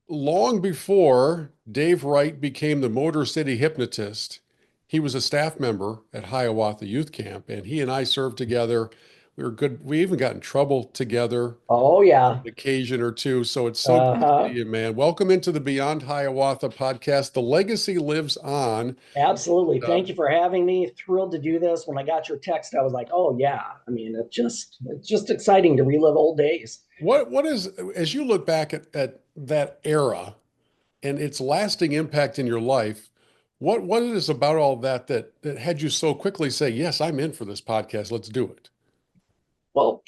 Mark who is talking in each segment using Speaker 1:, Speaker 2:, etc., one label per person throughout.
Speaker 1: long before Dave Wright became the Motor City hypnotist, he was a staff member at Hiawatha Youth Camp, and he and I served together. We were good. We even got in trouble together
Speaker 2: Oh
Speaker 1: on
Speaker 2: yeah.
Speaker 1: occasion or two. So it's so good to see
Speaker 2: Uh-huh.
Speaker 1: you, man. Welcome into the Beyond Hiawatha podcast. The legacy lives on.
Speaker 2: Absolutely.
Speaker 1: Uh,
Speaker 2: Thank you for having me. Thrilled to do this. When I got your text, I was like, oh yeah. I mean, it's just exciting to relive old days.
Speaker 1: what is, as you look back at that era and its lasting impact in your life, what it is about all that had you so quickly say, yes, I'm in for this podcast. Let's do it.
Speaker 2: Well,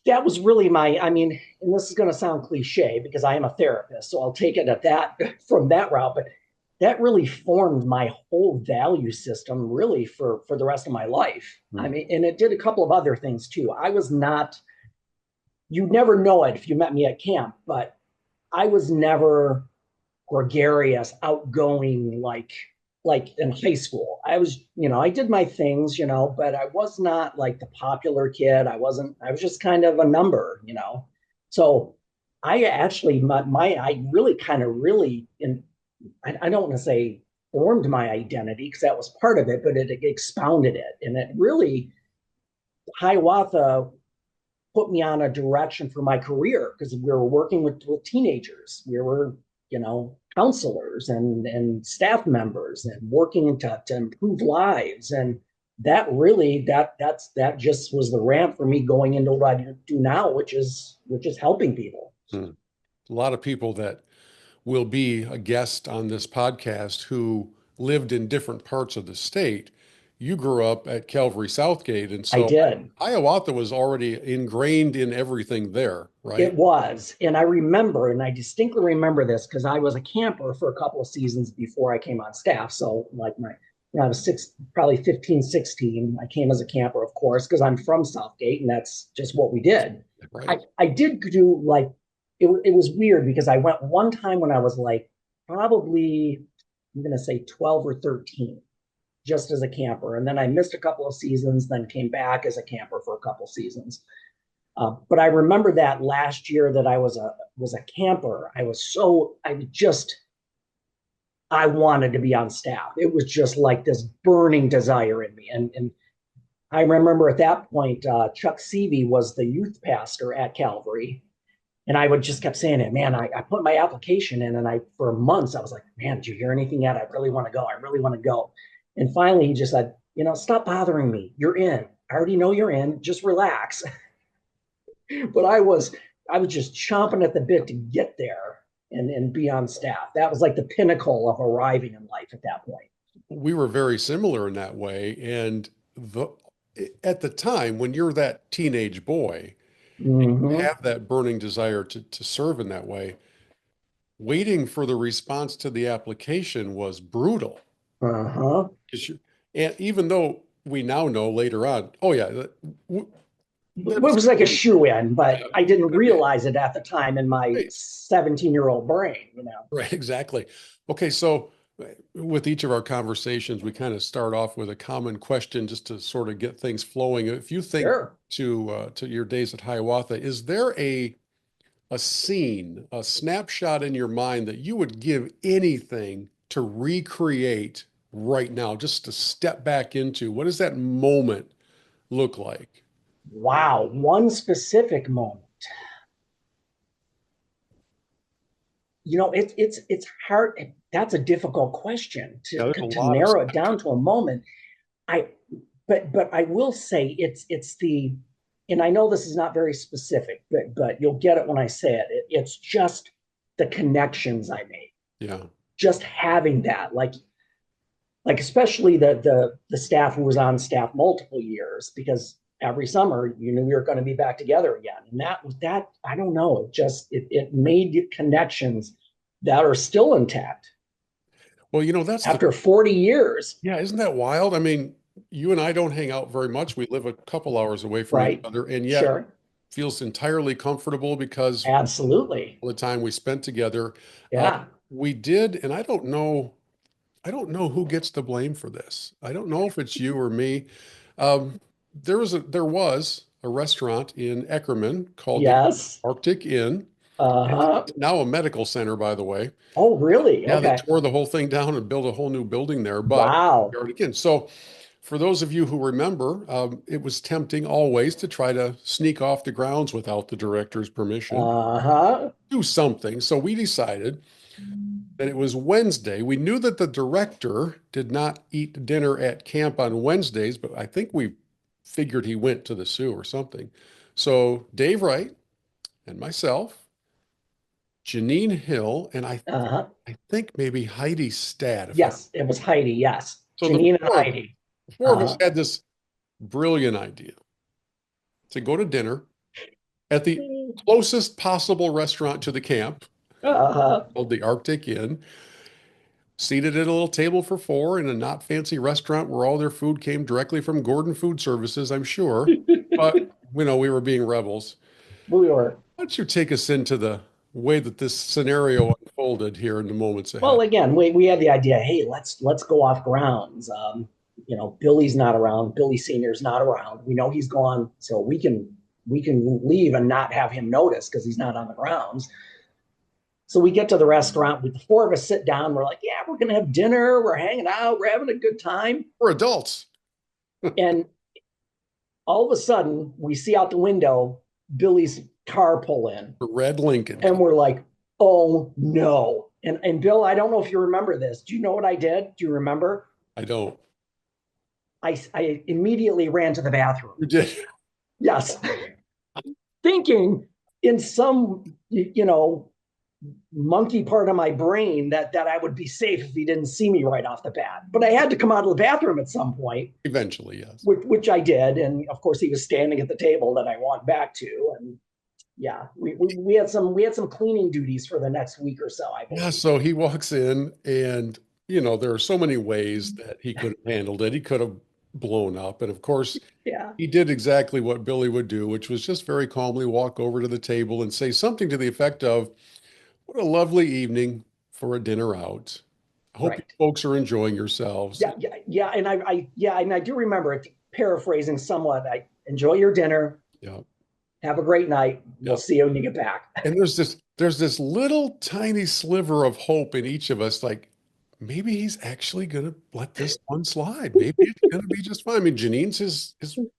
Speaker 2: that was really I mean, and this is going to sound cliche because I am a therapist, so I'll take it at that from that route, but that really formed my whole value system really for the rest of my life. I
Speaker 1: Hmm.
Speaker 2: mean, and it did a couple of other things too. I was not, you'd never know it if you met me at camp, but I was never gregarious, outgoing like in high school. I was, I did my things, but I was not like the popular kid. I was just kind of a number. So I actually I really kind of really in I don't want to say formed my identity because that was part of it, but it expounded it. And it really Hiawatha put me on a direction for my career because we were working with teenagers. We were, counselors and staff members and working to improve lives. And that really that just was the ramp for me going into what I do now, which is helping people.
Speaker 1: Hmm. A lot of people that will be a guest on this podcast who lived in different parts of the state. You grew up at Calvary Southgate, and
Speaker 2: I
Speaker 1: so
Speaker 2: did.
Speaker 1: Hiawatha was already ingrained in everything there,
Speaker 2: It
Speaker 1: right?
Speaker 2: was. And I remember, and I distinctly remember this because I was a camper for a couple of seasons before I came on staff. So, like, when I was probably 15, 16, I came as a camper, of course, because I'm from Southgate and that's just what we did.
Speaker 1: Right.
Speaker 2: I did do like, it was weird because I went one time when I was like probably, I'm going to say 12 or 13, just as a camper. And then I missed a couple of seasons, then came back as a camper for a couple of seasons. But I remember that last year that I was a camper. I wanted to be on staff. It was just like this burning desire in me. And I remember at that point, Chuck Seavey was the youth pastor at Calvary. And I would just kept saying it, man, I put my application in and for months, I was like, man, did you hear anything yet? I really want to go. I really want to go. And finally he just said, stop bothering me. You're in. I already know you're in. Just relax. But I was just chomping at the bit to get there and be on staff. That was like the pinnacle of arriving in life at that point.
Speaker 1: We were very similar in that way. And the at the time when you're that teenage boy and you
Speaker 2: Mm-hmm.
Speaker 1: have that burning desire to serve in that way, waiting for the response to the application was brutal.
Speaker 2: Uh-huh.
Speaker 1: 'Cause and even though we now know later on, oh yeah,
Speaker 2: It
Speaker 1: that's
Speaker 2: was like a
Speaker 1: gonna be,
Speaker 2: shoe in, but
Speaker 1: yeah,
Speaker 2: I didn't
Speaker 1: gonna be
Speaker 2: realize it at the time in my
Speaker 1: right.
Speaker 2: 17-year-old brain.
Speaker 1: Right, exactly. Okay, so with each of our conversations, we kind of start off with a common question just to sort of get things flowing. If you think
Speaker 2: Sure.
Speaker 1: to your days at Hiawatha, is there a scene, a snapshot in your mind that you would give anything to recreate right now, just to step back into? What does that moment look like?
Speaker 2: Wow. One specific moment. It's hard. That's a difficult question
Speaker 1: Yeah, there's a
Speaker 2: to
Speaker 1: lot of
Speaker 2: narrow it
Speaker 1: spectrum.
Speaker 2: down to a moment. I but I will say it's the and I know this is not very specific, but you'll get it when I say it's just the connections I made.
Speaker 1: Yeah.
Speaker 2: Just having that, like especially the staff who was on staff multiple years, because every summer you knew we were going to be back together again. And that I don't know, it made connections that are still intact
Speaker 1: Well, that's the
Speaker 2: after 40 years,
Speaker 1: Yeah, isn't that wild? I mean, you and I don't hang out very much. We live a couple hours away from each
Speaker 2: right?
Speaker 1: other, and yet
Speaker 2: Sure.
Speaker 1: feels entirely comfortable because
Speaker 2: Absolutely.
Speaker 1: all the time we spent together. Uh,
Speaker 2: Yeah.
Speaker 1: we did, and I don't know who gets the blame for this. I don't know if it's you or me. Um, there was a restaurant in Eckerman called the
Speaker 2: Yes.
Speaker 1: Arctic Inn.
Speaker 2: Uh-huh.
Speaker 1: Now a medical center, by the way.
Speaker 2: Oh, really?
Speaker 1: Yeah, they
Speaker 2: Okay.
Speaker 1: tore the whole thing down and built a whole new building there, but
Speaker 2: Wow.
Speaker 1: again. So for those of you who remember, it was tempting always to try to sneak off the grounds without the director's permission,
Speaker 2: Uh-huh.
Speaker 1: do something. So we decided that it was Wednesday. We knew that the director did not eat dinner at camp on Wednesdays, but I think we figured he went to the zoo or something. So Dave Wright and myself, Janine Hill, and
Speaker 2: Uh-huh.
Speaker 1: I think maybe Heidi Stad, if I.
Speaker 2: Yes, it was Heidi. Yes.
Speaker 1: So
Speaker 2: Janine and Heidi.
Speaker 1: the four of us
Speaker 2: Uh-huh.
Speaker 1: had this brilliant idea to go to dinner at the closest possible restaurant to the camp,
Speaker 2: Uh-huh.
Speaker 1: called the Arctic Inn, seated at a little table for four in a not fancy restaurant where all their food came directly from Gordon Food Services, I'm sure. But, we were being rebels.
Speaker 2: We were.
Speaker 1: Why don't you take us into the way that this scenario unfolded here in the moments
Speaker 2: Well,
Speaker 1: ahead?
Speaker 2: again, we had the idea, hey, let's go off grounds. Billy's not around. Billy Senior's not around. We know he's gone, so we can leave and not have him notice because he's not on the grounds. So we get to the restaurant. The four of us sit down. We're like, yeah, we're gonna have dinner. We're hanging out. We're having a good time.
Speaker 1: We're adults.
Speaker 2: And all of a sudden, we see out the window Billy's car pull in,
Speaker 1: The Red Lincoln.
Speaker 2: and we're like, oh no. And Bill, I don't know if you remember this. Do you know what I did? Do you remember?
Speaker 1: I don't.
Speaker 2: I immediately ran to the bathroom.
Speaker 1: You did.
Speaker 2: Yes. Thinking in some, monkey part of my brain that I would be safe if he didn't see me right off the bat. But I had to come out of the bathroom at some point,
Speaker 1: Eventually, yes.
Speaker 2: which I did. And of course, he was standing at the table that I walked back to. And yeah, we had some cleaning duties for the next week or so, I
Speaker 1: Yeah,
Speaker 2: believe.
Speaker 1: so he walks in and, there are so many ways that he could have handled it. He could have blown up. And of course,
Speaker 2: Yeah.
Speaker 1: he did exactly what Billy would do, which was just very calmly walk over to the table and say something to the effect of, "What a lovely evening for a dinner out. I hope you
Speaker 2: Right.
Speaker 1: folks are enjoying yourselves."
Speaker 2: Yeah. And I do remember it, paraphrasing somewhat. I enjoy your dinner.
Speaker 1: Yeah.
Speaker 2: Have a great night. We'll
Speaker 1: Yeah.
Speaker 2: see you when you get back.
Speaker 1: And there's this little tiny sliver of hope in each of us, like maybe he's actually gonna let this one slide. Maybe it's gonna be just fine. I mean, Janine's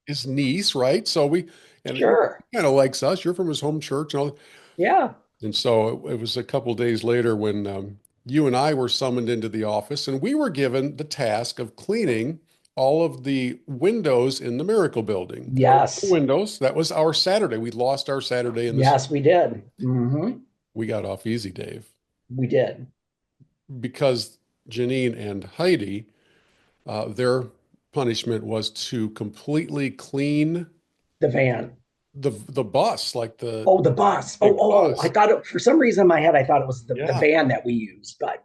Speaker 1: his niece, right? So and he
Speaker 2: Sure.
Speaker 1: kind of likes us. You're from his home church and all.
Speaker 2: Yeah.
Speaker 1: And so it was a couple days later when you and I were summoned into the office, and we were given the task of cleaning all of the windows in the Miracle Building. There were no
Speaker 2: Yes.
Speaker 1: windows. That was our Saturday. We lost our Saturday in this.
Speaker 2: Yes, we did. Hmm.
Speaker 1: We got off easy, Dave,
Speaker 2: We did.
Speaker 1: because Janine and Heidi, their punishment was to completely clean
Speaker 2: The van.
Speaker 1: the bus, like the
Speaker 2: Oh, the bus.
Speaker 1: big
Speaker 2: I
Speaker 1: bus.
Speaker 2: thought for some reason in my head I thought it was the
Speaker 1: Yeah.
Speaker 2: van that we used, but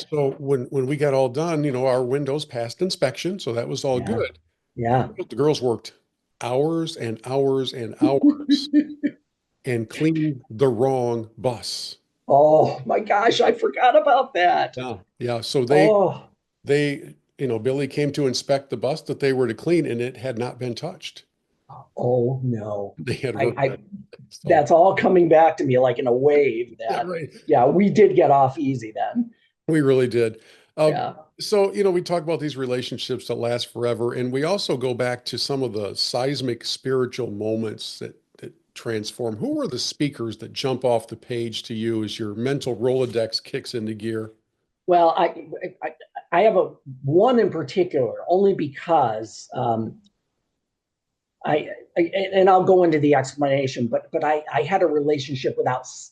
Speaker 1: So when we got all done, our windows passed inspection, so that was all
Speaker 2: yeah,
Speaker 1: good.
Speaker 2: yeah.
Speaker 1: The girls worked hours and hours and hours and cleaned the wrong bus.
Speaker 2: Oh my gosh, I forgot about that.
Speaker 1: Yeah. Yeah. So
Speaker 2: Oh,
Speaker 1: Billy came to inspect the bus that they were to clean, and it had not been touched.
Speaker 2: oh no.
Speaker 1: They had
Speaker 2: I,
Speaker 1: worked
Speaker 2: I
Speaker 1: that. So
Speaker 2: that's all coming back to me like in a wave
Speaker 1: yeah,
Speaker 2: that
Speaker 1: right.
Speaker 2: yeah, we did get off easy then.
Speaker 1: We really did. Um,
Speaker 2: Yeah.
Speaker 1: so, we talk about these relationships that last forever, and we also go back to some of the seismic spiritual moments that transform. Who are the speakers that jump off the page to you as your mental Rolodex kicks into gear?
Speaker 2: Well, I, I have a one in particular only because and I'll go into the explanation, but I had a relationship with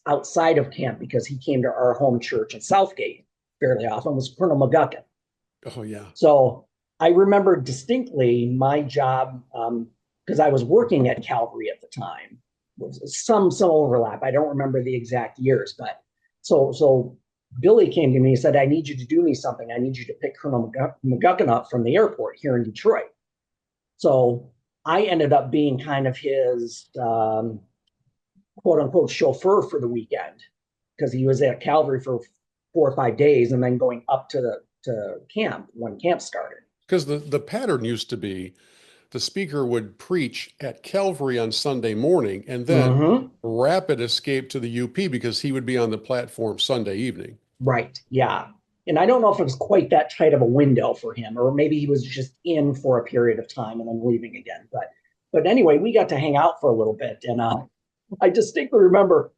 Speaker 2: outside of camp because he came to our home church in Southgate fairly often, was Colonel McGuckin.
Speaker 1: Oh, yeah.
Speaker 2: So I remember distinctly my job because I was working at Calvary at the time. Was some overlap. I don't remember the exact years, but so Billy came to me and said, "I need you to do me something. I need you to pick Colonel McGuckin up from the airport here in Detroit." So I ended up being kind of his quote unquote chauffeur for the weekend because he was at Calvary for 4 or 5 days and then going up to camp when camp started.
Speaker 1: Because the pattern used to be the speaker would preach at Calvary on Sunday morning and then
Speaker 2: Hmm.
Speaker 1: rapid escape to the UP because he would be on the platform Sunday evening.
Speaker 2: Right. Yeah. And I don't know if it was quite that tight of a window for him, or maybe he was just in for a period of time and then leaving again. But anyway, we got to hang out for a little bit, and I distinctly remember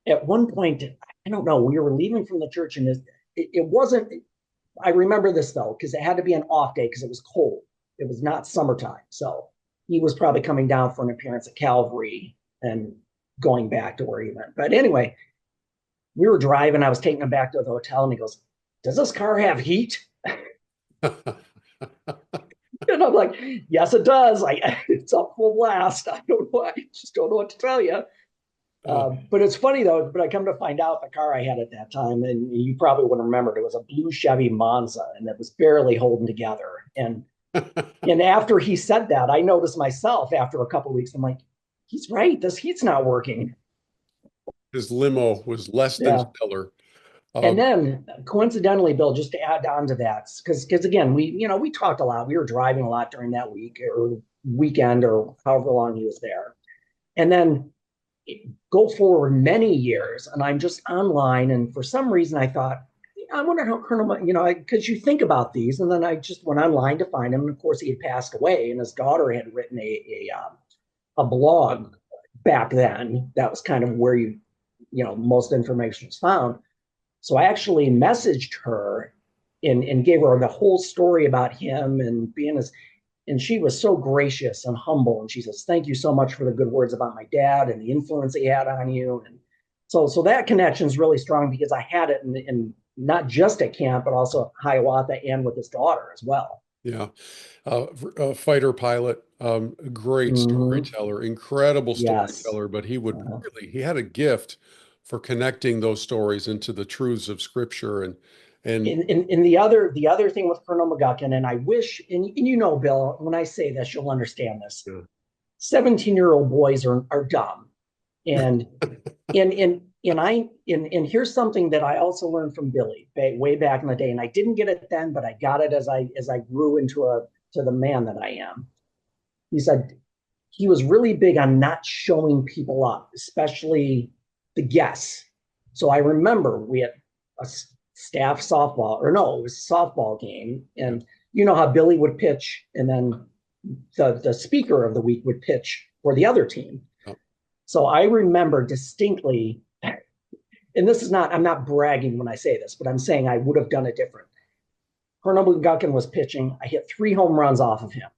Speaker 2: at one point, I don't know, we were leaving from the church, and it wasn't. I remember this though because it had to be an off day because it was cold. It was not summertime, so he was probably coming down for an appearance at Calvary and going back to where he went. But anyway, we were driving. I was taking him back to the hotel, and he goes, "Does this car have heat?" And I'm like, "Yes, it does. It's up full blast. I don't know. I just don't know what to tell you."
Speaker 1: Uh,
Speaker 2: But it's funny though. But I come to find out the car I had at that time, and you probably wouldn't remember it, was a blue Chevy Monza, and it was barely holding together. And after he said that, I noticed myself after a couple of weeks. I'm like, "He's right. This heat's not working."
Speaker 1: his limo was less than
Speaker 2: Yeah.
Speaker 1: stellar.
Speaker 2: And
Speaker 1: Um,
Speaker 2: then coincidentally, Bill, just to add on to that, because again, we talked a lot. We were driving a lot during that week or weekend or however long he was there. And then go forward many years, and I'm just online, and for some reason I thought, I wonder how Colonel, because you think about these, and then I just went online to find him, and of course he had passed away, and his daughter had written a blog back then. That was kind of where most information was found. So I actually messaged her and gave her the whole story about him and being as, and she was so gracious and humble. And she says, "Thank you so much for the good words about my dad and the influence he had on you." And so that connection is really strong because I had it in not just at camp, but also Hiawatha and with his daughter as well.
Speaker 1: yeah. A fighter pilot, great
Speaker 2: Mm-hmm.
Speaker 1: storyteller, incredible
Speaker 2: Yes.
Speaker 1: storyteller, but he would
Speaker 2: Uh,
Speaker 1: really, he had a gift for connecting those stories into the truths of Scripture. And
Speaker 2: and the other thing with Colonel McGuckin, and I wish, and Bill, when I say this, you'll understand this.
Speaker 1: yeah.
Speaker 2: 17-year-old boys are dumb. And and here's something that I also learned from Billy way back in the day. And I didn't get it then, but I got it as I grew to the man that I am. He said he was really big on not showing people up, especially the guests. So I remember we had a staff softball, or no, it was a softball game.
Speaker 1: Yeah.
Speaker 2: And you know how Billy would pitch, and then the speaker of the week would pitch for the other team.
Speaker 1: Yeah.
Speaker 2: So I remember distinctly, and this is not, I'm not bragging when I say this, but I'm saying I would have done it different. Colonel Gutkin was pitching. I hit 3 home runs off of him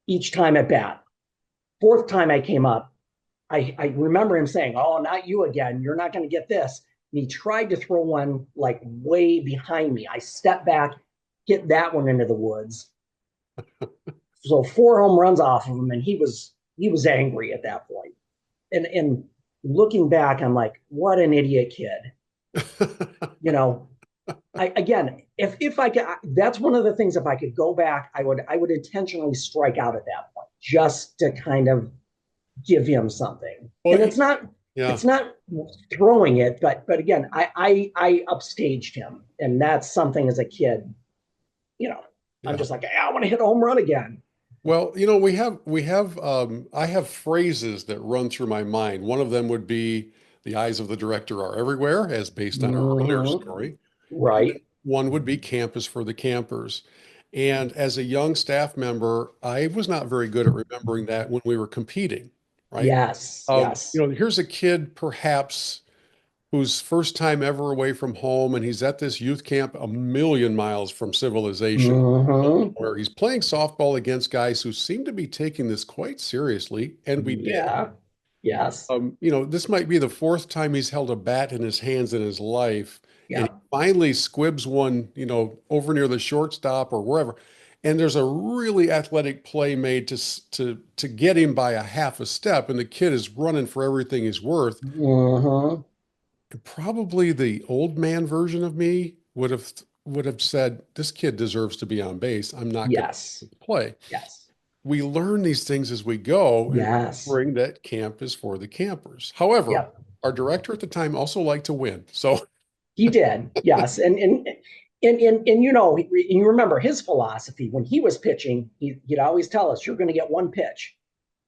Speaker 2: each time at bat. Fourth time I came up, I remember him saying, "Oh, not you again. You're not going to get this." And he tried to throw one like way behind me. I stepped back, hit that one into the woods. So 4 home runs off of him, and he was angry at that point. And looking back, I'm like, what an idiot kid. You know, again, if I could, that's one of the things. If I could go back, I would intentionally strike out at that point just to kind of give him something. And
Speaker 1: Well,
Speaker 2: it's not
Speaker 1: yeah,
Speaker 2: it's not throwing it, but again, I upstaged him, and that's something as a kid. You know, I'm
Speaker 1: yeah.
Speaker 2: just like, hey, I want to hit a home run again.
Speaker 1: Well, I have phrases that run through my mind. One of them would be the eyes of the director are everywhere, as based on our earlier
Speaker 2: Mm-hmm.
Speaker 1: story. And then
Speaker 2: Right.
Speaker 1: one would be campus for the campers. And as a young staff member, I was not very good at remembering that when we were competing, right?
Speaker 2: Yes. Yes.
Speaker 1: Here's a kid perhaps whose first time ever away from home, and he's at this youth camp a million miles from civilization,
Speaker 2: Mm-hmm.
Speaker 1: where he's playing softball against guys who seem to be taking this quite seriously, and we did.
Speaker 2: Yeah. Yes.
Speaker 1: This might be the fourth time he's held a bat in his hands in his life, and he
Speaker 2: Yeah.
Speaker 1: finally squibs one, over near the shortstop or wherever. And there's a really athletic play made to get him by a half a step, and the kid is running for everything he's worth.
Speaker 2: Mm-hmm.
Speaker 1: Probably the old man version of me would have said, "This kid deserves to be on base. I'm not going
Speaker 2: Yes.
Speaker 1: to play."
Speaker 2: Yes.
Speaker 1: We learn these things as we go, and
Speaker 2: Yes.
Speaker 1: remembering that camp is for the campers. However,
Speaker 2: Yep.
Speaker 1: our director at the time also liked to win. So
Speaker 2: He did. Yes. And and you remember his philosophy when he was pitching, he'd always tell us, you're going to get one pitch.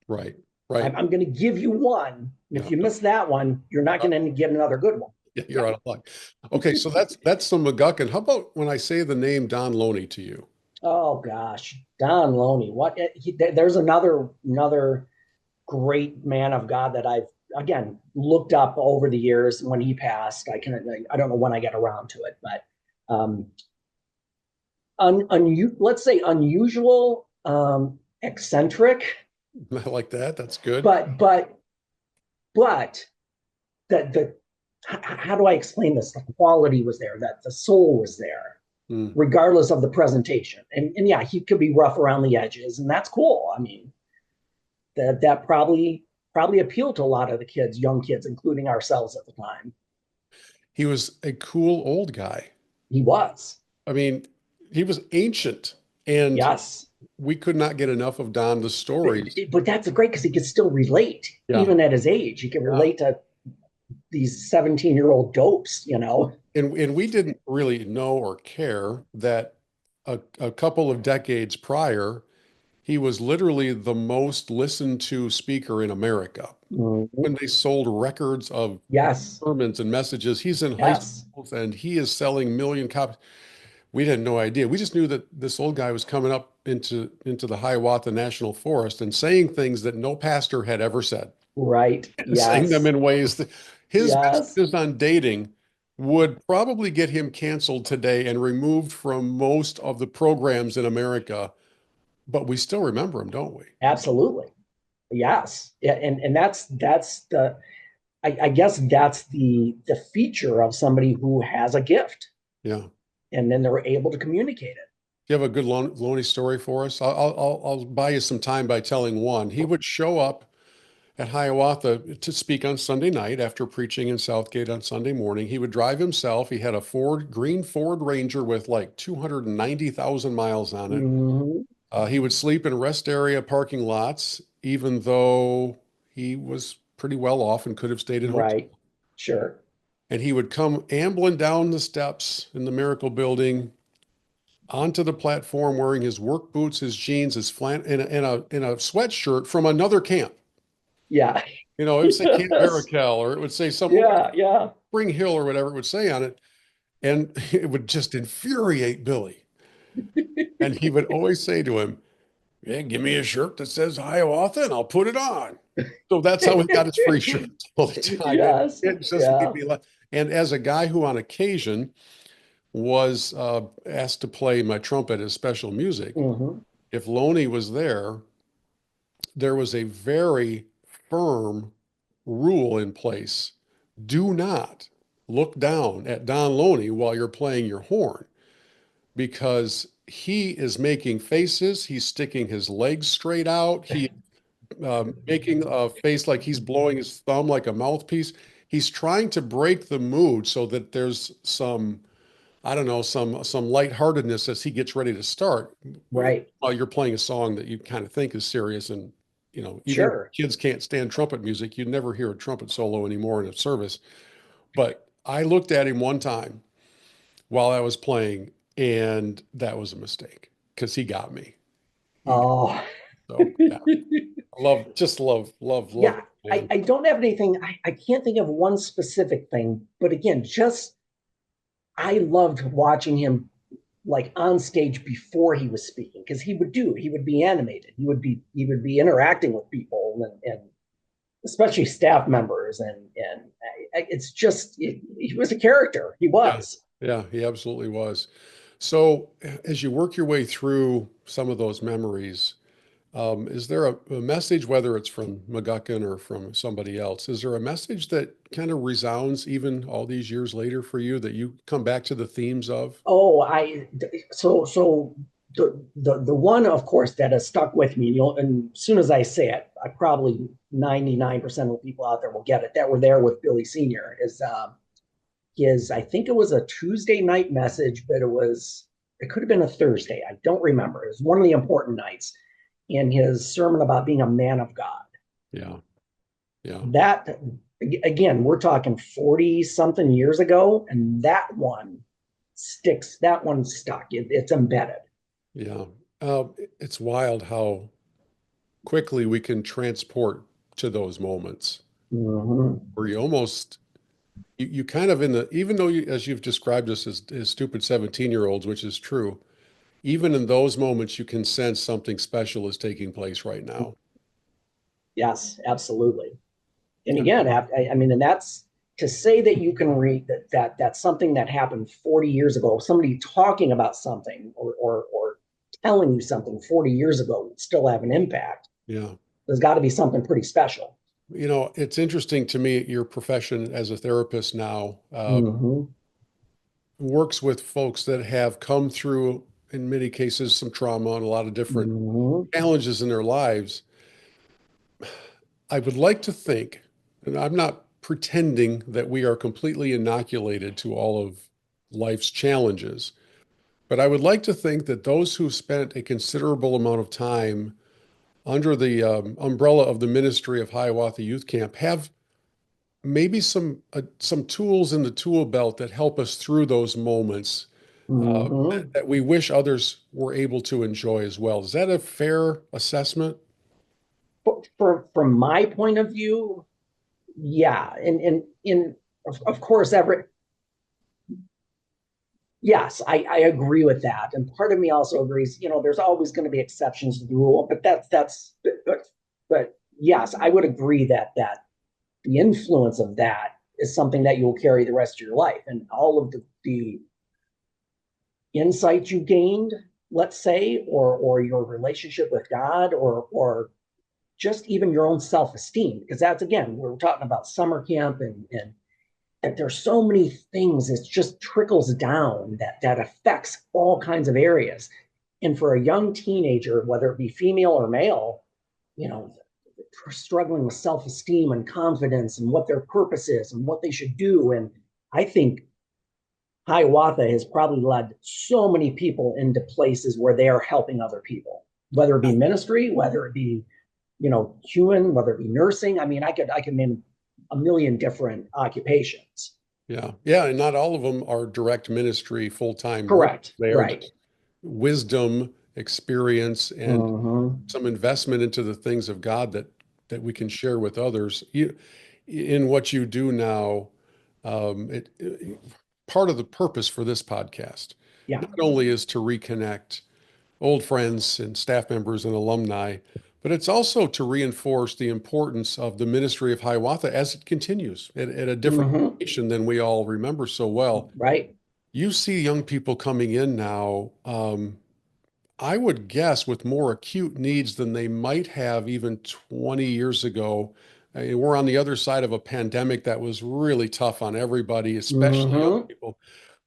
Speaker 1: Right. Right.
Speaker 2: I'm going to give you one. And
Speaker 1: Yeah.
Speaker 2: if you miss that one, you're not going to get another good one.
Speaker 1: You're out of luck. Okay, so that's some McGuckin. How about when I say the name Don Loney to you?
Speaker 2: Oh gosh, Don Loney. There's another great man of God that I've again looked up over the years. When he passed, I don't know when I get around to it, but um, let's say unusual, eccentric,
Speaker 1: I like that. That's good.
Speaker 2: but the how do I explain this? The quality was there, that the soul was there,
Speaker 1: Mm.
Speaker 2: regardless of the presentation. And yeah, he could be rough around the edges, and that's cool. I mean, that probably appealed to a lot of the kids, young kids, including ourselves at the time.
Speaker 1: He was a cool old guy.
Speaker 2: He was.
Speaker 1: I mean, he was ancient, and
Speaker 2: Yes.
Speaker 1: we could not get enough of Don the stories.
Speaker 2: But that's great because he could still relate,
Speaker 1: Yeah.
Speaker 2: even at his age. He could relate to these 17-year-old dopes.
Speaker 1: And we didn't really know or care that a couple of decades prior, he was literally the most listened to speaker in America.
Speaker 2: Mhm.
Speaker 1: When they sold records of
Speaker 2: Yes.
Speaker 1: sermons and messages, he's in high
Speaker 2: Yes.
Speaker 1: schools and he is selling million copies. We had no idea. We just knew that this old guy was coming up into the Hiawatha National Forest and saying things that no pastor had ever said,
Speaker 2: Right.
Speaker 1: and saying them
Speaker 2: Yes.
Speaker 1: in ways that his
Speaker 2: Yes.
Speaker 1: messages on dating would probably get him canceled today and removed from most of the programs in America. But we still remember him, don't we?
Speaker 2: Absolutely. Yes. Yeah, and that's the I guess that's the feature of somebody who has a gift
Speaker 1: Yeah.
Speaker 2: and then they're able to communicate it.
Speaker 1: Do you have a good Loney story for us? I'll buy you some time by telling one. He would show up at Hiawatha to speak on Sunday night after preaching in Southgate on Sunday morning. He would drive himself. He had a green Ford Ranger with like 290,000 miles on it.
Speaker 2: Mhm.
Speaker 1: He would sleep in rest area parking lots, even though he was pretty well off and could have stayed in hotel.
Speaker 2: Right. Sure.
Speaker 1: And he would come ambling down the steps in the Miracle Building onto the platform wearing his work boots, his jeans, his in a sweatshirt from another camp.
Speaker 2: Yeah.
Speaker 1: You know, it would say Camp
Speaker 2: Yes.
Speaker 1: Barakel, or it would say some
Speaker 2: Yeah. Yeah.
Speaker 1: Spring Hill or whatever it would say on it. And it would just infuriate Billy. And he would always say to him, "Yeah, give me a shirt that says Hiawatha and I'll put it on." So that's how he got his free shirts all the time.
Speaker 2: Yes.
Speaker 1: It just made
Speaker 2: Yeah.
Speaker 1: me laugh. And as a guy who on occasion was asked to play my trumpet as special music,
Speaker 2: Hmm.
Speaker 1: if Loney was there was a very firm rule in place. Do not look down at Don Loney while you're playing your horn because he is making faces. He's sticking his legs straight out. He making a face like he's blowing his thumb like a mouthpiece. He's trying to break the mood so that there's some, I don't know, some lightheartedness as he gets ready to start.
Speaker 2: Right.
Speaker 1: While you're playing a song that you kind of think is serious, and even if
Speaker 2: Sure.
Speaker 1: kids can't stand trumpet music, you'd never hear a trumpet solo anymore in a service. But I looked at him one time while I was playing, and that was a mistake because he got me.
Speaker 2: Oh.
Speaker 1: So yeah, love,
Speaker 2: Yeah. I,
Speaker 1: man.
Speaker 2: I don't have anything. I can't think of one specific thing, but again, just I loved watching him like on stage before he was speaking because he would be animated. He would be interacting with people and especially staff members and it's just he was a character. He
Speaker 1: Yeah,
Speaker 2: was.
Speaker 1: yeah, he absolutely was. So as you work your way through some of those memories, is there a message, whether it's from McGuckin or from somebody else, is there a message that kind of resounds even all these years later for you that you come back to the themes of?
Speaker 2: Oh, so the one, of course, that has stuck with me. And as soon as I say it, I probably 99% of the people out there will get it that were there with Billy Senior. Is his I think it was a Tuesday night message, but it could have been a Thursday. I don't remember. It was one of the important nights in his sermon about being a man of God.
Speaker 1: Yeah, yeah,
Speaker 2: That again, we're talking 40 something years ago, and that one sticks. That one stuck. It's embedded.
Speaker 1: Yeah. It's wild how quickly we can transport to those moments
Speaker 2: Hmm.
Speaker 1: where you almost you kind of in the even though you as you've described us as stupid 17-year-olds, which is true, even in those moments you can sense something special is taking place right now.
Speaker 2: Yes, absolutely. And
Speaker 1: And
Speaker 2: again, I mean, and that's to say that you can read that's something that happened 40 years ago. Somebody talking about something or telling you something 40 years ago would still have an impact.
Speaker 1: yeah.
Speaker 2: There's got to be something pretty special.
Speaker 1: It's interesting to me, your profession as a therapist now
Speaker 2: Hmm.
Speaker 1: works with folks that have come through, in many cases, some trauma and a lot of different
Speaker 2: Hmm.
Speaker 1: challenges in their lives. I would like to think, and I'm not pretending that we are completely inoculated to all of life's challenges, but I would like to think that those who spent a considerable amount of time under the umbrella of the ministry of Hiawatha Youth Camp have maybe some tools in the tool belt that help us through those moments
Speaker 2: Hmm.
Speaker 1: that we wish others were able to enjoy as well. Is that a fair assessment?
Speaker 2: From my point of view, yeah, and in of course, every yes, I agree with that. And part of me also agrees, there's always going to be exceptions to the rule, but but yes, I would agree that the influence of that is something that you'll carry the rest of your life. And all of the insight you gained, let's say, or your relationship with God, or just even your own self-esteem, because that's again, we're talking about summer camp and that there's so many things, it just trickles down that affects all kinds of areas. And for a young teenager, whether it be female or male, you know struggling with self-esteem and confidence and what their purpose is and what they should do. And I think Hiawatha has probably led so many people into places where they are helping other people, whether it be ministry, whether it be human, whether it be nursing. I mean, I could name a million different occupations.
Speaker 1: Yeah. Yeah. And not all of them are direct ministry full-time work.
Speaker 2: Correct.
Speaker 1: They are
Speaker 2: Right.
Speaker 1: just wisdom, experience, and
Speaker 2: Mm-hmm.
Speaker 1: some investment into the things of God that we can share with others. In what you do now, part of the purpose for this podcast
Speaker 2: Yeah.
Speaker 1: not only is to reconnect old friends and staff members and alumni, but it's also to reinforce the importance of the ministry of Hiawatha as it continues at a different
Speaker 2: Mm-hmm.
Speaker 1: location than we all remember so well.
Speaker 2: Right.
Speaker 1: You see young people coming in now, I would guess with more acute needs than they might have even 20 years ago. We're on the other side of a pandemic that was really tough on everybody, especially young
Speaker 2: Mm-hmm.
Speaker 1: people.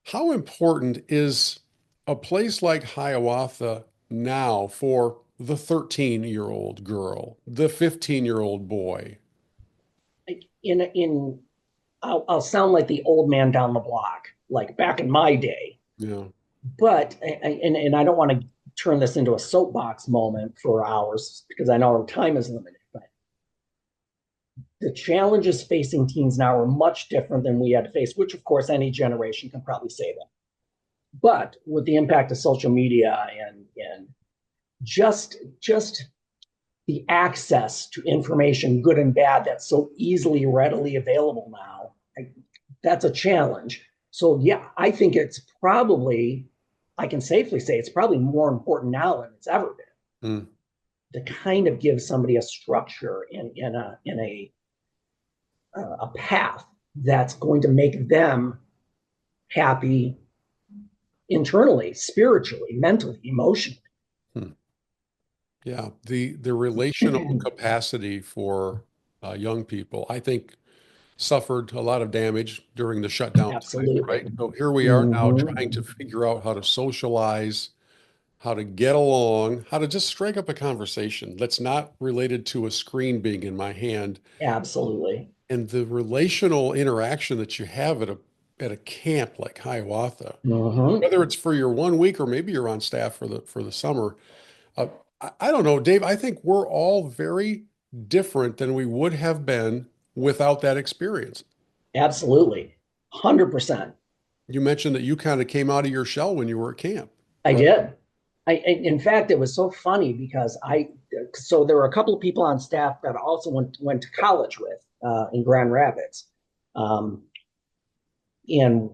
Speaker 1: How important is a place like Hiawatha now for the 13-year-old girl, the 15-year-old boy?
Speaker 2: Like I'll sound like the old man down the block, like back in my day.
Speaker 1: Yeah.
Speaker 2: But and I don't want to turn this into a soapbox moment for hours because I know our time is limited. But the challenges facing teens now are much different than we had to face, which of course any generation can probably say that. But with the impact of social media and just the access to information, good and bad, that's so easily readily available now, that's a challenge. So yeah, I think it's probably, I can safely say it's probably more important now than it's ever been
Speaker 1: Mm.
Speaker 2: to kind of give somebody a structure in a path that's going to make them happy internally, spiritually, mentally, emotionally.
Speaker 1: Hmm. Yeah. The relational capacity for young people, I think, suffered a lot of damage during the shutdown times, right?
Speaker 2: Absolutely.
Speaker 1: So here we are now trying
Speaker 2: Mm-hmm.
Speaker 1: to figure out how to socialize, how to get along, how to just strike up a conversation that's not related to a screen being in my hand.
Speaker 2: Absolutely.
Speaker 1: And the relational interaction that you have at a camp like Hiawatha,
Speaker 2: Mm-hmm.
Speaker 1: whether it's for your 1 week or maybe you're on staff for the summer. Uh, I don't know, Dave. I think we're all very different than we would have been without that experience.
Speaker 2: Absolutely. 100%.
Speaker 1: You mentioned that you kind of came out of your shell when you were at camp,
Speaker 2: I
Speaker 1: right?
Speaker 2: did. In fact, it was so funny because so there were a couple of people on staff that I also went to college with in Grand Rapids. Um, and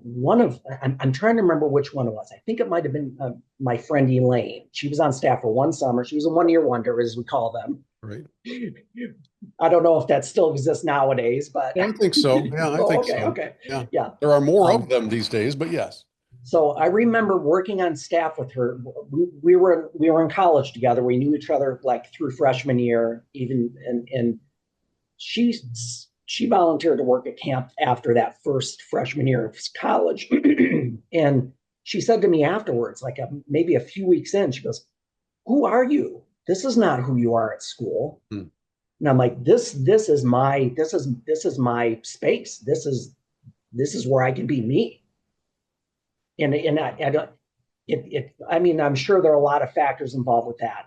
Speaker 2: I'm trying to remember which one it was. I think it might have been my friend Elaine. She was on staff for one summer. She was a one-year wonder, as we call them.
Speaker 1: Right.
Speaker 2: I don't know if that still exists nowadays, but
Speaker 1: Yeah, I think so. Yeah, I
Speaker 2: oh,
Speaker 1: think
Speaker 2: okay,
Speaker 1: so.
Speaker 2: okay,
Speaker 1: Yeah.
Speaker 2: yeah.
Speaker 1: There are more of
Speaker 2: Um,
Speaker 1: them these days, but yes.
Speaker 2: so I remember working on staff with her. We were in college together. We knew each other like through freshman year, even and she she volunteered to work at camp after that first freshman year of college, and she said to me afterwards, like maybe a few weeks in, she goes, "Who are you? This is not who you are at school."
Speaker 1: Hmm.
Speaker 2: And I'm like, this is my space. This is where I can be me. And I don't I mean, I'm sure there are a lot of factors involved with that.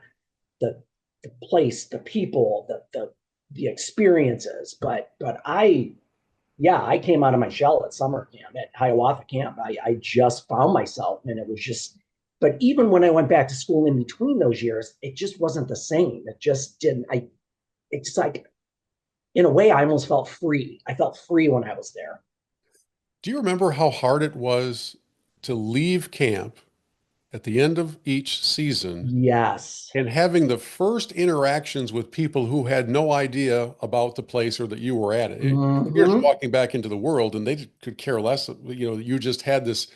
Speaker 2: The the place, the people, the experiences. But I came out of my shell at summer camp, at Hiawatha camp. I just found myself, and it was just. But even when I went back to school in between those years, it just wasn't the same. It just didn't. It's like, in a way, I almost felt free. I felt free when I was there.
Speaker 1: Do you remember how hard it was to leave camp at the end of each season
Speaker 2: Yes.
Speaker 1: and having the first interactions with people who had no idea about the place or that you were at it? You're just
Speaker 2: Hmm.
Speaker 1: walking back into the world and they could care less. You just had this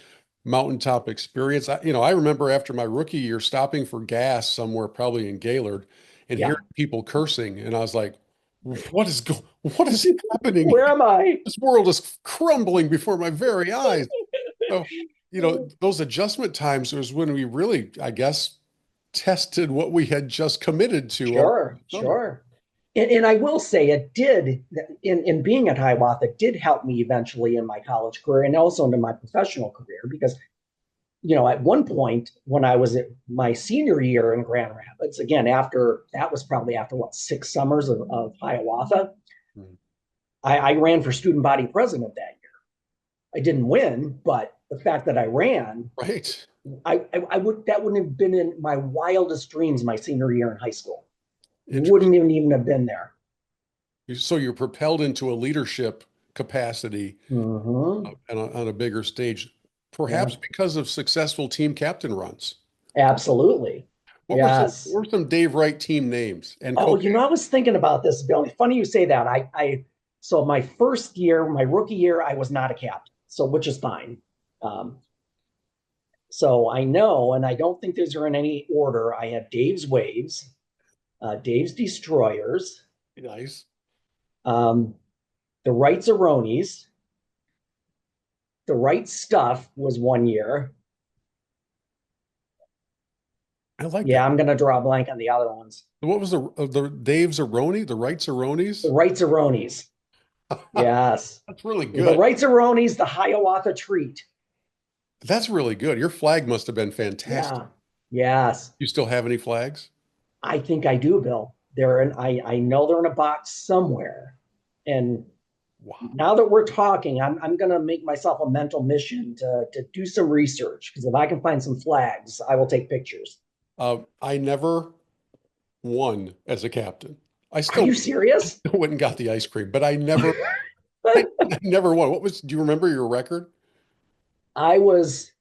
Speaker 1: mountaintop experience. I remember after my rookie year stopping for gas somewhere, probably in Gaylord, and hearing
Speaker 2: Yeah.
Speaker 1: people cursing. And I was like, what is happening?
Speaker 2: Where am I?
Speaker 1: This world is crumbling before my very eyes. So, those adjustment times was when we really, I guess, tested what we had just committed to all
Speaker 2: Sure,
Speaker 1: summer.
Speaker 2: sure. And I will say it did, in being at Hiawatha, it did help me eventually in my college career and also into my professional career because, at one point when I was at my senior year in Grand Rapids, again, that was probably after what, 6 summers of Hiawatha,
Speaker 1: Mm.
Speaker 2: I ran for student body president that year. I didn't win, but the fact that I ran,
Speaker 1: Right.
Speaker 2: I would that wouldn't have been in my wildest dreams my senior year in high school.
Speaker 1: Interesting.
Speaker 2: Wouldn't even have been there.
Speaker 1: So you're propelled into a leadership capacity
Speaker 2: Mm-hmm.
Speaker 1: on a bigger stage,
Speaker 2: Yeah,
Speaker 1: perhaps because of successful team captain runs.
Speaker 2: absolutely.
Speaker 1: What
Speaker 2: Yes.
Speaker 1: were some Dave Wright team names and
Speaker 2: Oh,
Speaker 1: coaches?
Speaker 2: I was thinking about this, Billy. Funny you say that. So my first year, my rookie year, I was not a captain, so which is fine. Um, so I know, and I don't think these are in any order. I have Dave's Waves, Dave's Destroyers,
Speaker 1: Nice.
Speaker 2: um, the Wright's Aronies, the Right Stuff was one year.
Speaker 1: I like
Speaker 2: Yeah,
Speaker 1: that.
Speaker 2: I'm gonna draw a blank on the other ones.
Speaker 1: What was the Dave's Aroni, the Wright's
Speaker 2: The
Speaker 1: Aronis?
Speaker 2: Wright's Aronies. Yes.
Speaker 1: That's really
Speaker 2: The
Speaker 1: good.
Speaker 2: Wright's Aronies, the Hiawatha Treat.
Speaker 1: That's really good. Your flag must have been fantastic.
Speaker 2: Yeah. Yes.
Speaker 1: You still have any flags?
Speaker 2: I think I do, Bill. I know they're in a box somewhere. And
Speaker 1: Wow.
Speaker 2: now that we're talking, I'm gonna make myself a mental mission to do some research because if I can find some flags, I will take pictures.
Speaker 1: I never won as a captain. I
Speaker 2: Are you
Speaker 1: still
Speaker 2: serious?
Speaker 1: went and got the ice cream, but I never won. Do you remember your record?
Speaker 2: I was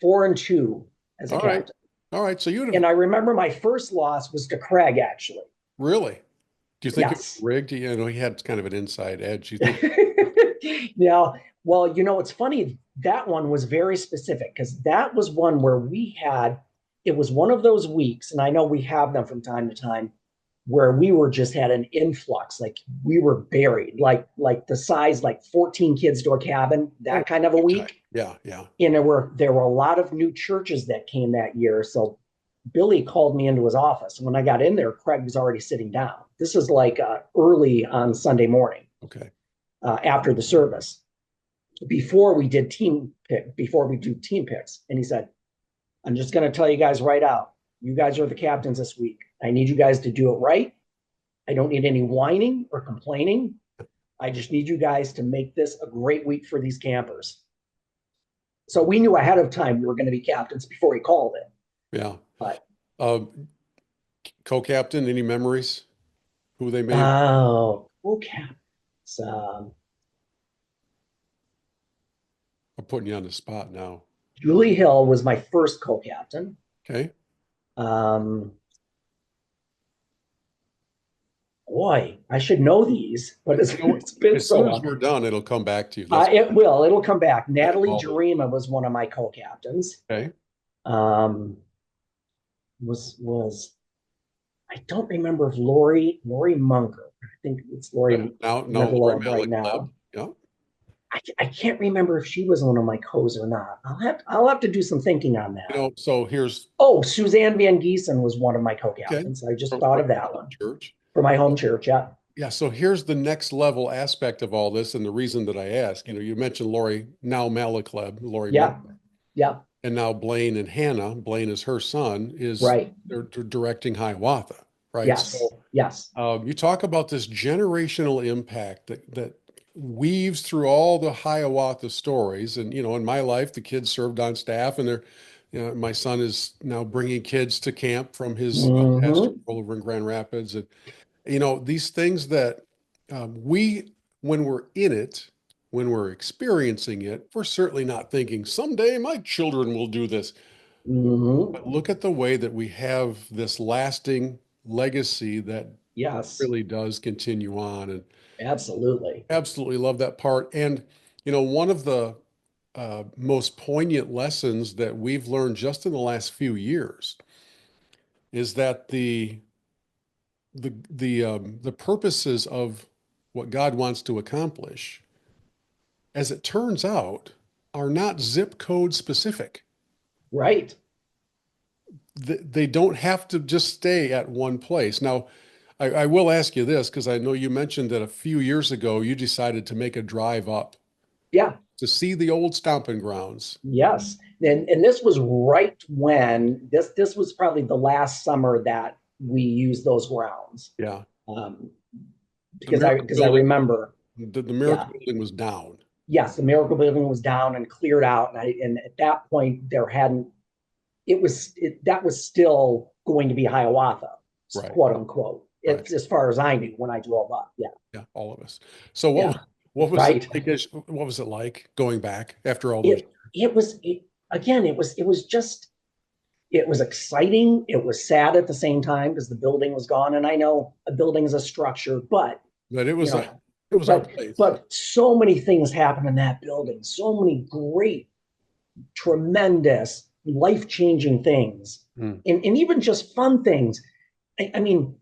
Speaker 2: 4-2 as a
Speaker 1: All right.
Speaker 2: captain.
Speaker 1: All right. So you'd have
Speaker 2: And I remember my first loss was to Craig, actually.
Speaker 1: really, do you think it was
Speaker 2: Yes.
Speaker 1: rigged? He had kind of an inside edge. You think,
Speaker 2: Now, well, it's funny. That one was very specific because that was one where it was one of those weeks, and I know we have them from time to time, where we were just had an influx. Like we were buried, like the size, like 14 kids to a cabin,
Speaker 1: oh,
Speaker 2: that kind of a
Speaker 1: big time.
Speaker 2: week.
Speaker 1: Yeah, yeah.
Speaker 2: And there were a lot of new churches that came that year. So Billy called me into his office. And when I got in there, Craig was already sitting down. This is like early on Sunday morning
Speaker 1: Okay.
Speaker 2: after the service, before we do team picks. And he said, I'm just going to tell you guys right out. You guys are the captains this week. I need you guys to do it right. I don't need any whining or complaining. I just need you guys to make this a great week for these campers. So we knew ahead of time we were going to be captains before he called it.
Speaker 1: Yeah.
Speaker 2: But
Speaker 1: Uh, Co-captain, any memories? Who they may have?
Speaker 2: oh, okay. So
Speaker 1: I'm putting you on the spot now.
Speaker 2: Julie Hill was my first co-captain.
Speaker 1: Okay.
Speaker 2: Um, Boy, I should know these, but
Speaker 1: You know what?
Speaker 2: it's been
Speaker 1: As
Speaker 2: so
Speaker 1: soon as
Speaker 2: long.
Speaker 1: we're done, it'll come back to you. Let's
Speaker 2: It will. It'll come back.
Speaker 1: get
Speaker 2: Natalie
Speaker 1: involved.
Speaker 2: Jarima was one of my co-captains.
Speaker 1: Okay.
Speaker 2: Um, was I don't remember if Lori Munger. I think it's Lori
Speaker 1: Now, no, Lori
Speaker 2: Megalove right
Speaker 1: Malik Leb.
Speaker 2: now.
Speaker 1: Yeah.
Speaker 2: I can't remember if she was one of my co's or not. I'll have to do some thinking on that.
Speaker 1: So here's
Speaker 2: Oh, Suzanne Van Giesen was one of my
Speaker 1: okay.
Speaker 2: co-captains. I just thought of that one
Speaker 1: Church.
Speaker 2: for my home church. Yeah.
Speaker 1: Yeah, so here's the next level aspect of all this, and the reason that I ask, you mentioned Lori, now Malikleb, Lori
Speaker 2: Yeah.
Speaker 1: Malik,
Speaker 2: Yeah.
Speaker 1: and now Blaine and Hannah, Blaine is her son,
Speaker 2: Right.
Speaker 1: they're directing Hiawatha, right?
Speaker 2: Yes.
Speaker 1: So
Speaker 2: Yes.
Speaker 1: you talk about this generational impact that weaves through all the Hiawatha stories, and in my life, the kids served on staff, and my son is now bringing kids to camp from his pastor
Speaker 2: Hmm.
Speaker 1: over in Grand Rapids, and these things that when we're in it, when we're experiencing it, we're certainly not thinking someday my children will do this.
Speaker 2: Hmm.
Speaker 1: But look at the way that we have this lasting legacy that
Speaker 2: Yes.
Speaker 1: really does continue on. And
Speaker 2: Absolutely.
Speaker 1: absolutely love that part. And, one of the most poignant lessons that we've learned just in the last few years is that the purposes of what God wants to accomplish, as it turns out, are not zip code specific.
Speaker 2: Right.
Speaker 1: They don't have to just stay at one place. Now, I will ask you this because I know you mentioned that a few years ago you decided to make a drive up
Speaker 2: Yeah.
Speaker 1: to see the old stomping grounds.
Speaker 2: Yes. And this was right when this was probably the last summer that we used those grounds.
Speaker 1: Yeah.
Speaker 2: Um,
Speaker 1: The
Speaker 2: because I
Speaker 1: Miracle
Speaker 2: because I
Speaker 1: Building,
Speaker 2: remember,
Speaker 1: the
Speaker 2: yeah,
Speaker 1: Miracle Building was down.
Speaker 2: yes, the Miracle Building was down and cleared out, and at that point there hadn't that was still going to be Hiawatha,
Speaker 1: Right.
Speaker 2: quote unquote.
Speaker 1: Right.
Speaker 2: It's as far as I knew when I drove up. Yeah.
Speaker 1: Yeah. All of us. So
Speaker 2: Yeah.
Speaker 1: what was it
Speaker 2: Right.
Speaker 1: like? What was it like going back after all those?
Speaker 2: It was again, it was just it was exciting. It was sad at the same time because the building was gone. And I know a building is a structure, but
Speaker 1: But it
Speaker 2: you
Speaker 1: was
Speaker 2: know,
Speaker 1: our
Speaker 2: but
Speaker 1: place.
Speaker 2: but so many things happen in that building. So many great, tremendous, life-changing things.
Speaker 1: Mm.
Speaker 2: And even just fun things. I mean,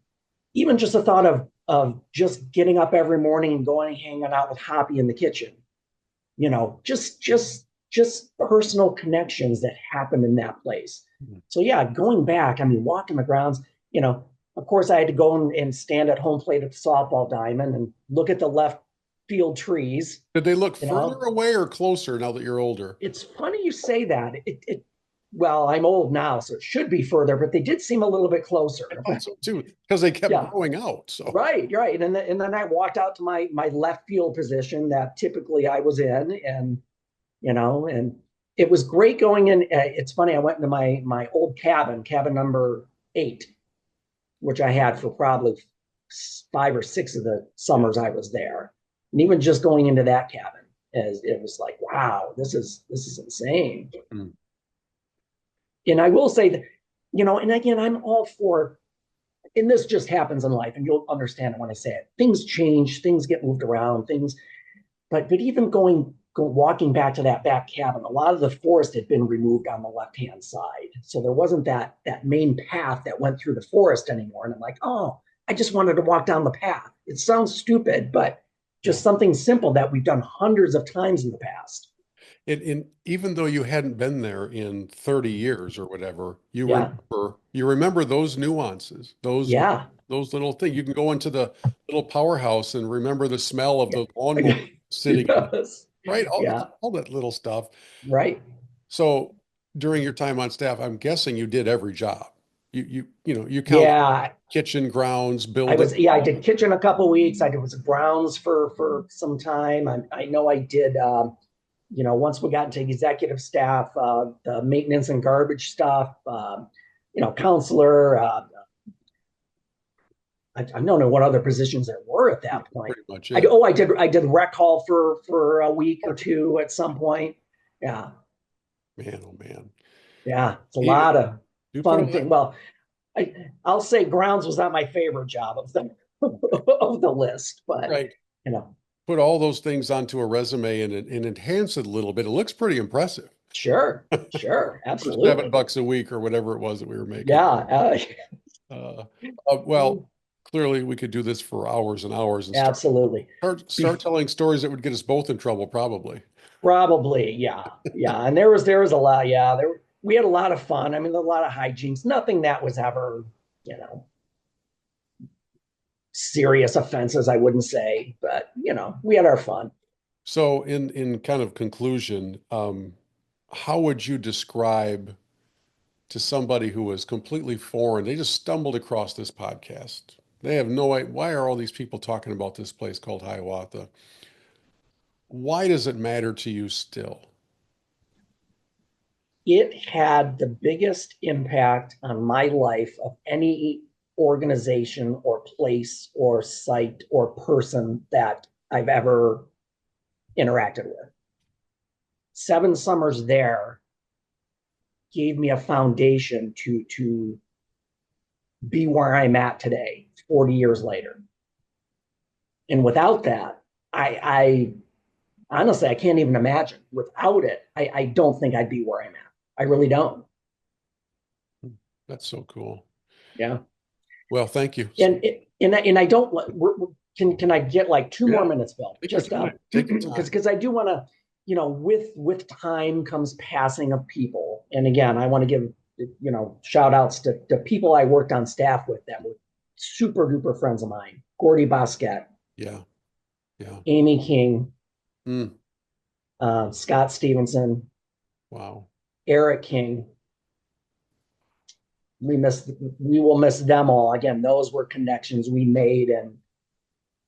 Speaker 2: even just the thought of just getting up every morning and going and hanging out with Hoppy in the kitchen. Just personal connections that happen in that place.
Speaker 1: Mm.
Speaker 2: So yeah, going back, I mean, walking the grounds, of course I had to go and stand at home plate at the softball diamond and look at the left field trees.
Speaker 1: Did they look
Speaker 2: You
Speaker 1: further
Speaker 2: know,
Speaker 1: away or closer now that you're older?
Speaker 2: it's funny you say that. Well, I'm old now, so it should be further, but they did seem a little bit closer.
Speaker 1: I thought so too, because they kept
Speaker 2: Yeah.
Speaker 1: growing out. So
Speaker 2: Right. And then I walked out to my left field position that typically I was in, and it was great going in. It's funny, I went into my old cabin number 8, which I had for probably 5 or 6 of the summers I was there. And even just going into that cabin, as it was like, wow, this is insane.
Speaker 1: mm.
Speaker 2: And I will say that, and again, I'm all for, and this just happens in life, and you'll understand it when I say it. Things change, things get moved around, but even walking back to that back cabin, a lot of the forest had been removed on the left-hand side. So there wasn't that main path that went through the forest anymore. And I'm like, oh, I just wanted to walk down the path. It sounds stupid, but just something simple that we've done hundreds of times in the past.
Speaker 1: Even though you hadn't been there in 30 years or whatever,
Speaker 2: Yeah.
Speaker 1: you remember those nuances,
Speaker 2: Yeah.
Speaker 1: those little things. You can go into the little powerhouse and remember the smell of the lawnmower sitting,
Speaker 2: Yes.
Speaker 1: right?
Speaker 2: Yeah.
Speaker 1: All that little stuff.
Speaker 2: Right.
Speaker 1: So during your time on staff, I'm guessing you did every job. you count
Speaker 2: Yeah,
Speaker 1: kitchen, grounds,
Speaker 2: I
Speaker 1: building,
Speaker 2: was, yeah, I
Speaker 1: all of
Speaker 2: did
Speaker 1: it.
Speaker 2: kitchen a couple weeks. I did was grounds for some time. I know I did, once we got into executive staff, the maintenance and garbage stuff, counselor. I don't know what other positions there were at that point.
Speaker 1: Pretty much it.
Speaker 2: I did rec hall for a week or two at some point. Yeah,
Speaker 1: Man, oh man.
Speaker 2: yeah, it's a
Speaker 1: You
Speaker 2: lot of
Speaker 1: do put a
Speaker 2: fun
Speaker 1: lot,
Speaker 2: thing. Well, I'll say grounds was not my favorite job of the of the list, but
Speaker 1: right.
Speaker 2: you know,
Speaker 1: Put all those things onto a resume and enhance it a little bit. It looks pretty impressive
Speaker 2: sure,
Speaker 1: for seven
Speaker 2: absolutely,
Speaker 1: bucks a week or whatever it was that we were making.
Speaker 2: yeah,
Speaker 1: Uh, well, clearly we could do this for hours and hours and
Speaker 2: absolutely.
Speaker 1: start telling stories that would get us both in trouble, probably.
Speaker 2: Probably, yeah, and there was a lot, yeah, we had a lot of fun. I mean, a lot of hijinks. Nothing that was ever, you know, serious offenses. I wouldn't say, but we had our fun.
Speaker 1: So, in kind of conclusion, how would you describe to somebody who is completely foreign? They just stumbled across this podcast. They have no idea why are all these people talking about this place called Hiawatha? Why does it matter to you still?
Speaker 2: It had the biggest impact on my life of any organization or place or site or person that I've ever interacted with. 7 summers there gave me a foundation to be where I'm at today, 40 years later. And without that, I honestly, I can't even imagine. Without it, I don't think I'd be where I'm at. I really don't.
Speaker 1: That's so cool.
Speaker 2: Yeah.
Speaker 1: Well, thank you.
Speaker 2: And I don't. Can I get like 2 more
Speaker 1: Yeah,
Speaker 2: minutes, Bill?
Speaker 1: take your
Speaker 2: Just
Speaker 1: time. Take your time.
Speaker 2: because I do want to, with time comes passing of people. And again, I want to give shout outs to people I worked on staff with that were super duper friends of mine. Gordy Bosquet,
Speaker 1: Yeah, yeah.
Speaker 2: Amy King,
Speaker 1: Mm,
Speaker 2: Scott Stevenson,
Speaker 1: wow.
Speaker 2: Eric King. We will miss them all. Again, those were connections we made, and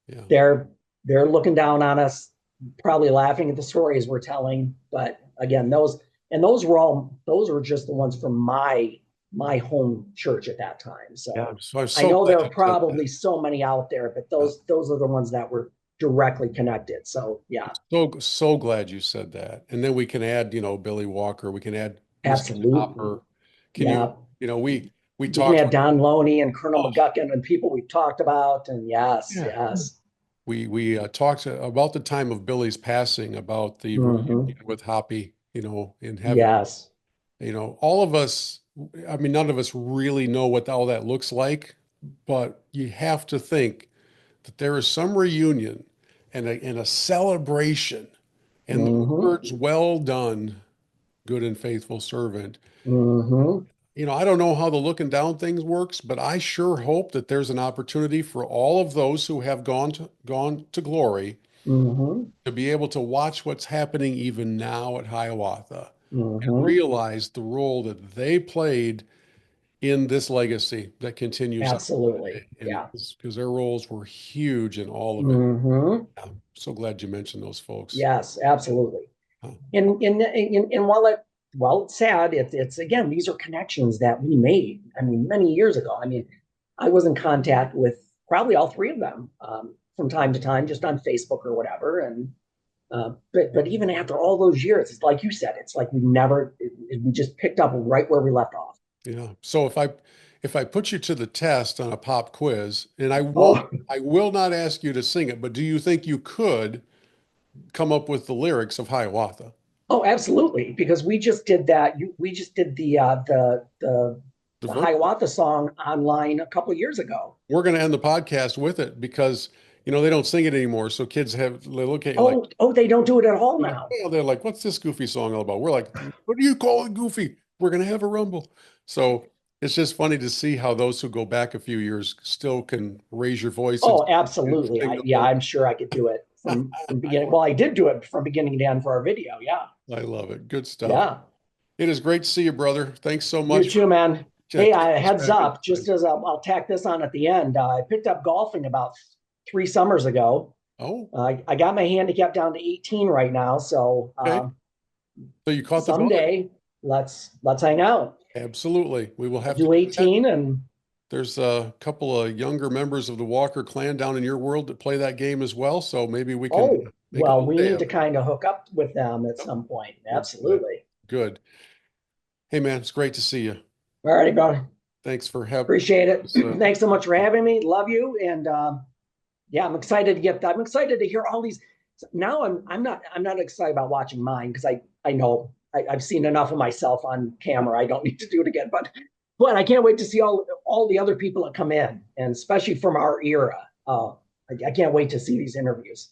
Speaker 1: Yeah.
Speaker 2: they're looking down on us, probably laughing at the stories we're telling. But again, those were just the ones from my home church at that time.
Speaker 1: Yeah.
Speaker 2: So
Speaker 1: I'm
Speaker 2: I
Speaker 1: so
Speaker 2: know
Speaker 1: glad
Speaker 2: there are
Speaker 1: you said that.
Speaker 2: probably so many out there, but
Speaker 1: Yeah.
Speaker 2: those are the ones that were directly connected. So yeah,
Speaker 1: So glad you said that. And then we can add, Billy Walker. We can add Mr.
Speaker 2: absolutely.
Speaker 1: Chopper. Can
Speaker 2: Yeah.
Speaker 1: we
Speaker 2: We can
Speaker 1: talked
Speaker 2: add
Speaker 1: with,
Speaker 2: Don Loney and Colonel
Speaker 1: oh,
Speaker 2: McGuckin and people we've talked about. And yes,
Speaker 1: yeah.
Speaker 2: yes.
Speaker 1: We talked about the time of Billy's passing, about the
Speaker 2: Hmm.
Speaker 1: reunion with Hoppy, in heaven.
Speaker 2: Yes.
Speaker 1: All of us, I mean, none of us really know what all that looks like, but you have to think that there is some reunion and a celebration and the
Speaker 2: Hmm.
Speaker 1: words, well done, good and faithful servant.
Speaker 2: Hmm.
Speaker 1: I don't know how the looking down things works, but I sure hope that there's an opportunity for all of those who have gone to glory
Speaker 2: Hmm.
Speaker 1: to be able to watch what's happening even now at Hiawatha and
Speaker 2: Hmm.
Speaker 1: realize the role that they played in this legacy that continues on
Speaker 2: Absolutely.
Speaker 1: today. And
Speaker 2: Yeah.
Speaker 1: because their roles were huge in all of it.
Speaker 2: Hmm.
Speaker 1: I'm so glad you mentioned those folks.
Speaker 2: Yes, absolutely.
Speaker 1: Huh.
Speaker 2: And while it's sad, it's again, these are connections that we made. I mean, many years ago. I mean, I was in contact with probably all three of them from time to time, just on Facebook or whatever. And but even after all those years, it's like you said, it's like we just picked up right where we left off.
Speaker 1: Yeah. So if I put you to the test on a pop quiz, and
Speaker 2: Oh,
Speaker 1: I will not ask you to sing it, but do you think you could come up with the lyrics of Hiawatha?
Speaker 2: oh, absolutely. Because we just did that. We just did
Speaker 1: The
Speaker 2: the
Speaker 1: verse.
Speaker 2: Hiawatha song online a couple of years ago.
Speaker 1: We're going to end the podcast with it because they don't sing it anymore. So kids they look at you like,
Speaker 2: Oh, they don't do it at all
Speaker 1: they're like,
Speaker 2: now.
Speaker 1: "Well," they're like, what's this goofy song all about? We're like, what do you call it goofy? We're going to have a rumble. So it's just funny to see how those who go back a few years still can raise your voice and
Speaker 2: Oh, absolutely.
Speaker 1: sing the
Speaker 2: Yeah,
Speaker 1: verse.
Speaker 2: I'm sure I could do it from
Speaker 1: I
Speaker 2: beginning. Well, I did do it from beginning to end for our video. Yeah,
Speaker 1: I love it. Good stuff.
Speaker 2: yeah.
Speaker 1: It is great to see you, brother. Thanks so
Speaker 2: You
Speaker 1: much for
Speaker 2: too, man.
Speaker 1: Yeah,
Speaker 2: Hey,
Speaker 1: take us
Speaker 2: heads
Speaker 1: back in
Speaker 2: up, just
Speaker 1: time.
Speaker 2: as I'll tack this on at the end, I picked up golfing about 3 summers ago.
Speaker 1: Oh,
Speaker 2: I got my handicap down to 18 right now, so
Speaker 1: okay. So you caught the bug.
Speaker 2: someday let's hang out.
Speaker 1: Absolutely. We will
Speaker 2: I'll
Speaker 1: have to
Speaker 2: do
Speaker 1: do that.
Speaker 2: 18 and
Speaker 1: There's a couple of younger members of the Walker clan down in your world that play that game as well. So maybe we can
Speaker 2: oh,
Speaker 1: make a
Speaker 2: well,
Speaker 1: little
Speaker 2: we
Speaker 1: day
Speaker 2: need
Speaker 1: of
Speaker 2: to
Speaker 1: it.
Speaker 2: kind of hook up with them at
Speaker 1: Yep,
Speaker 2: some point.
Speaker 1: we'll do that.
Speaker 2: Absolutely.
Speaker 1: Good. Hey, man, it's great to see you.
Speaker 2: All righty, brother.
Speaker 1: Thanks for having
Speaker 2: Appreciate it.
Speaker 1: this.
Speaker 2: Thanks so much for having me. Love you. And yeah, I'm excited to hear all these. Now I'm not excited about watching mine because I know I've seen enough of myself on camera. I don't need to do it again. But I can't wait to see all the other people that come in, and especially from our era. I can't wait to see these interviews.